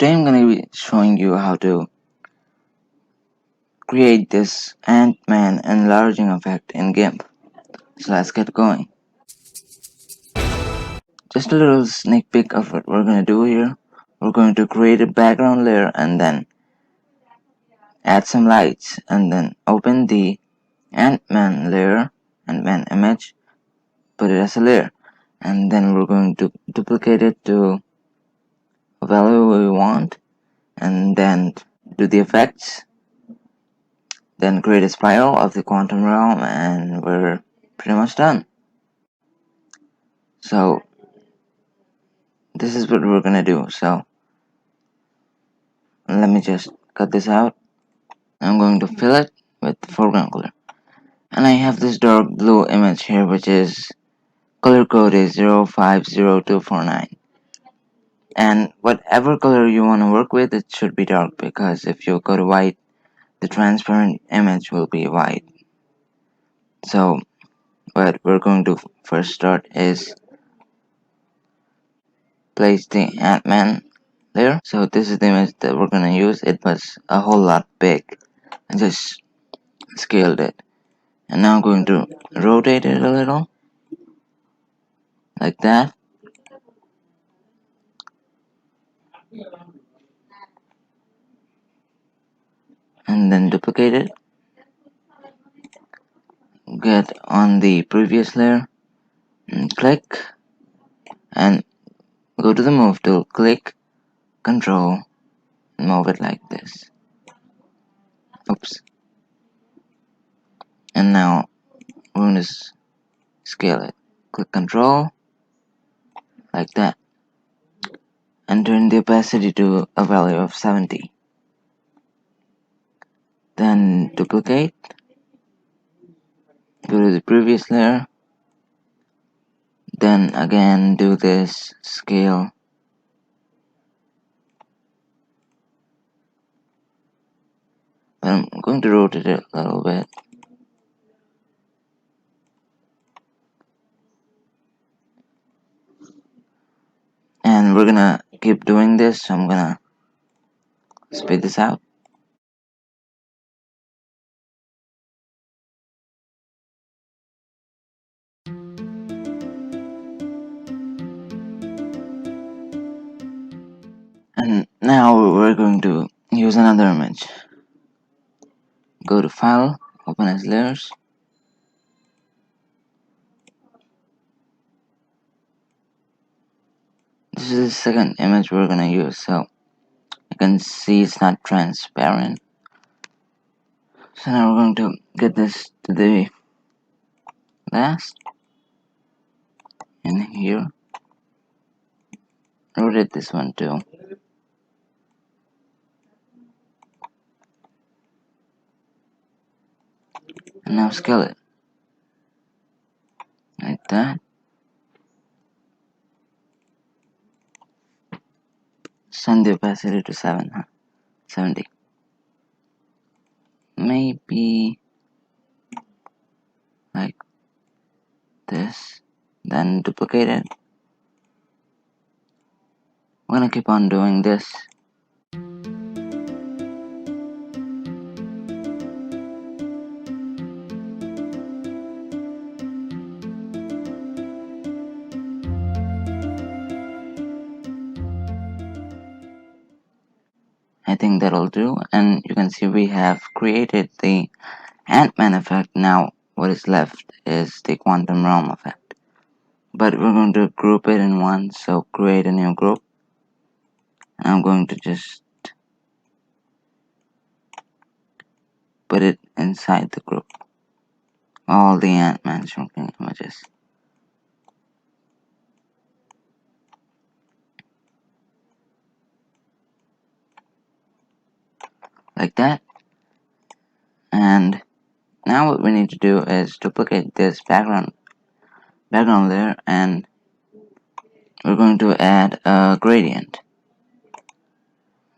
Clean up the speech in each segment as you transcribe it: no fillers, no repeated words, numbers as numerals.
Today I'm going to be showing you how to create this Ant-Man enlarging effect in Gimp. So let's get going. Just a little sneak peek of what we're going to do here. We're going to create a background layer and then add some lights and then open the Ant-Man layer, Ant-Man image, put it as a layer, and then we're going to duplicate it to a value we want and then do the effects, then create a spiral of the quantum realm, and we're pretty much done. So this is what we're gonna do. So let me just cut this out. I'm going to fill it with foreground color, and I have this dark blue image here, which is color code is 050249, and whatever color you want to work with, it should be dark, because if you go to white, the transparent image will be white. So what we're going to first start is place the Ant-Man there. So this is the image that we're gonna use. It was a whole lot big. I just scaled it, and now I'm going to rotate it a little like that, and then duplicate it, get on the previous layer and click, and go to the move tool, click control, and move it like this. Oops. And now we're going to scale it, click control like that, and turn the opacity to a value of 70. Then duplicate, go to the previous layer, then again do this scale, but I'm going to rotate it a little bit, and we're gonna keep doing this, so I'm gonna speed this out. And now we're going to use another image. Go to File, open as layers, this is the second image we're gonna use, so you can see it's not transparent. So now we're going to get this to the last, and here rotate this one too, and now scale it like that. Send the opacity to 70. Maybe like this, then duplicate it. We're gonna keep on doing this. I think that'll do, and you can see we have created the Ant-Man effect. Now what is left is the quantum realm effect, but we're going to group it in one, so create a new group, and I'm going to just put it inside the group, all the Ant-Man shrinking images. Like that. And now what we need to do is duplicate this background layer, and we're going to add a gradient.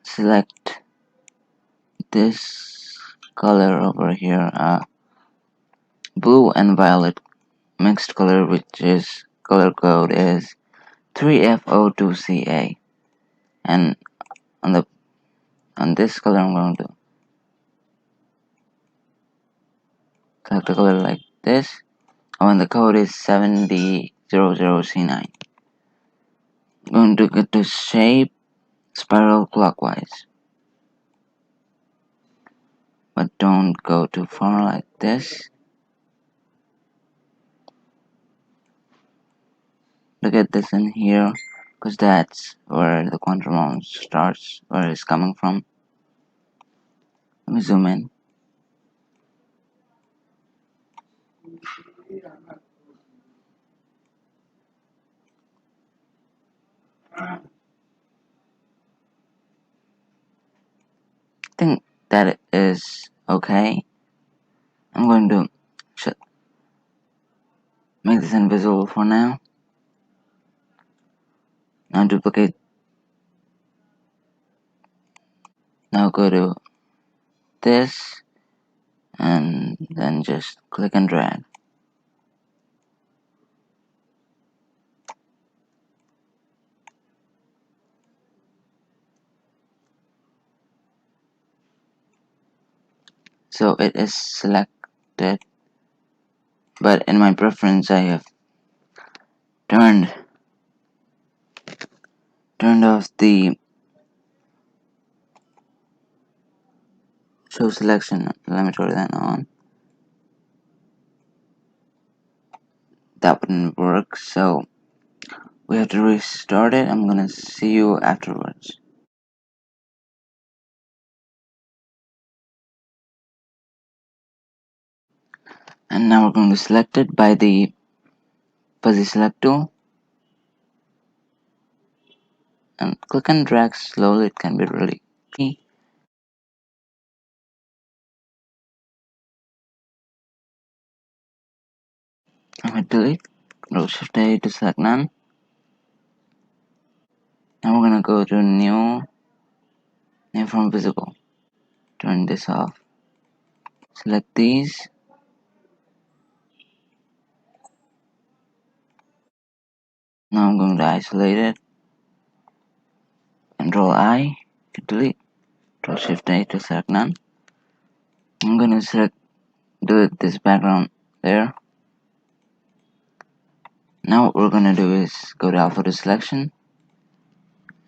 Select this color over here, blue and violet mixed color, which is color code is 3F02CA, and on this color. I'm going to select the color like this. Oh, and the code is 7D00C9. I'm going to get to shape spiral clockwise, but don't go too far like this. Look at this in here, because that's where the quantum starts, where it's coming from. Let me zoom in. I think that is okay. I'm going to make this invisible for now. Now duplicate. Now go to this and then just click and drag. So it is selected, but in my preference I have turned off the show selection. Let me turn that on. That wouldn't work, so we have to restart it. I'm gonna see you afterwards. And now we're going to select it by the fuzzy select tool and click and drag slowly. It can be really key. I'm gonna delete. Control Shift A to select none. Now we're gonna go to new from visible. Turn this off. Select these. Now I'm going to isolate it. Control I to delete. Control Shift A to select none. I'm gonna delete this background there. Now what we're gonna do is go to alpha to selection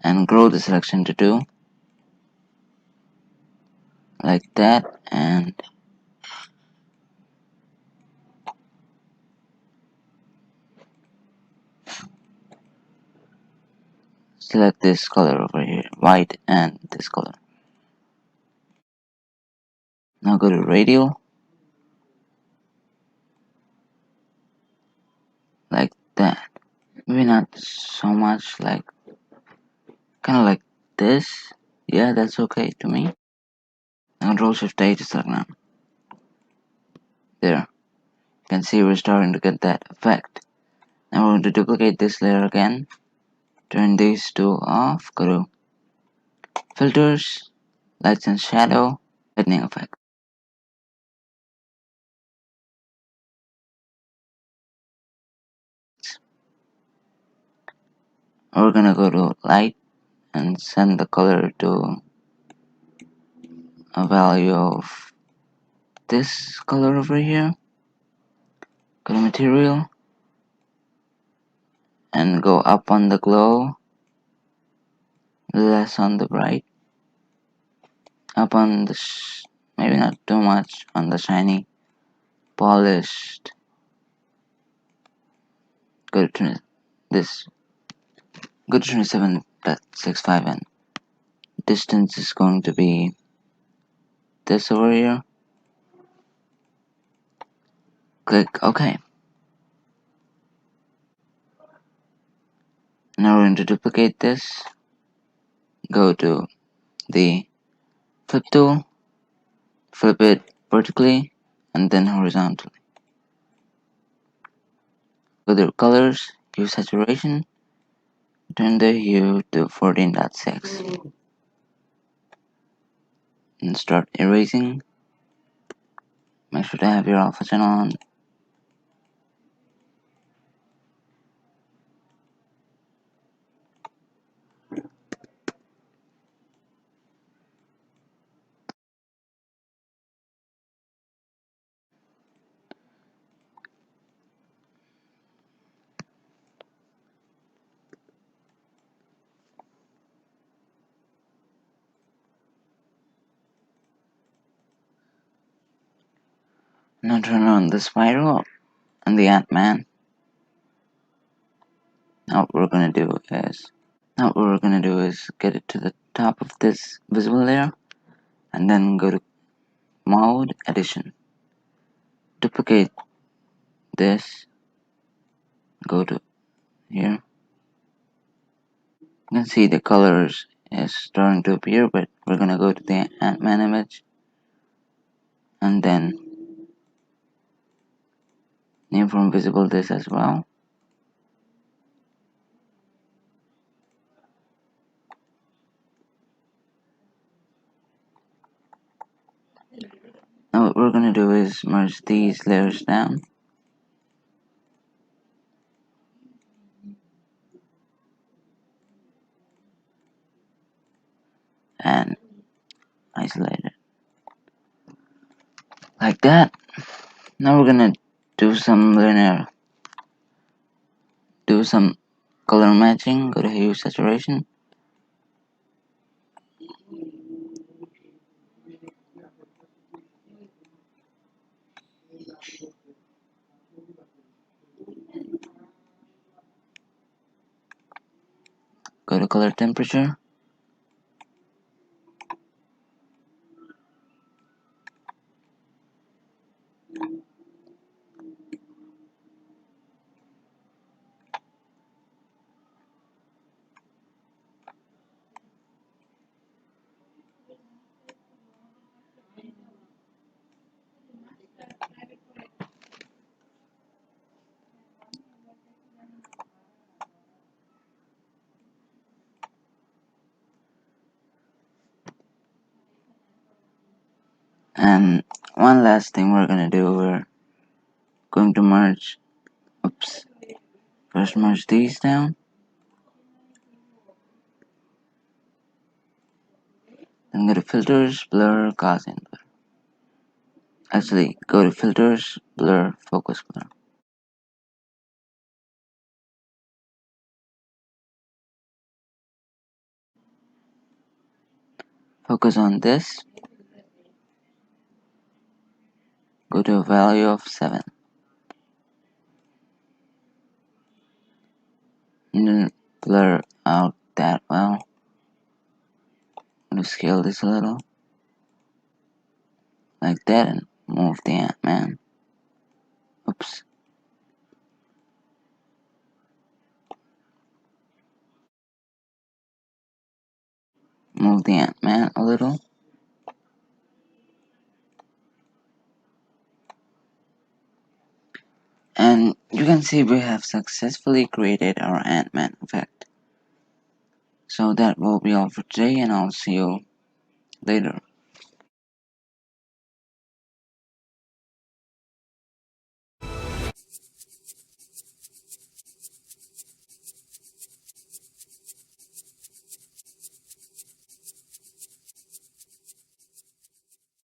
and grow the selection to 2 like that, and select this color over here, white, and this color. Now go to radial like that. Maybe not so much, like kind of like this. Yeah, that's okay to me. Now Control Shift A to select none. There. You can see we're starting to get that effect. Now we're going to duplicate this layer again. Turn these two off. Go to filters, lights and shadow, lightning effect. We're gonna go to light and send the color to a value of this color over here. Go to material and go up on the glow, less on the bright, up on the maybe not too much on the shiny, polished. Go to this. Go to 27.65 and distance is going to be this over here. Click OK. Now we're going to duplicate this. Go to the flip tool, flip it vertically and then horizontally. Go to colors, hue saturation, turn the hue to 14.6 and start erasing. Make sure to have your alpha channel on. Now turn on the spiral and the Ant-Man. Now what we're gonna do is get it to the top of this visible layer and then go to Mode, Addition. Duplicate this, go to here. You can see the colors is starting to appear, but we're gonna go to the Ant-Man image and then name from visible this as well. Now what we're gonna do is merge these layers down and isolate it like that. Now we're gonna do some color matching. Go to hue saturation, go to color temperature, and one last thing we're gonna do, we're going to merge, first merge these down, then go to filters, blur, Gaussian blur. Actually, go to filters, blur, focus blur. Focus on this, go to a value of 7, and then blur out that well. I'm gonna scale this a little, like that, and move the Ant-Man. Oops. Move the Ant-Man a little. And you can see we have successfully created our Ant-Man effect. So that will be all for today, and I'll see you later.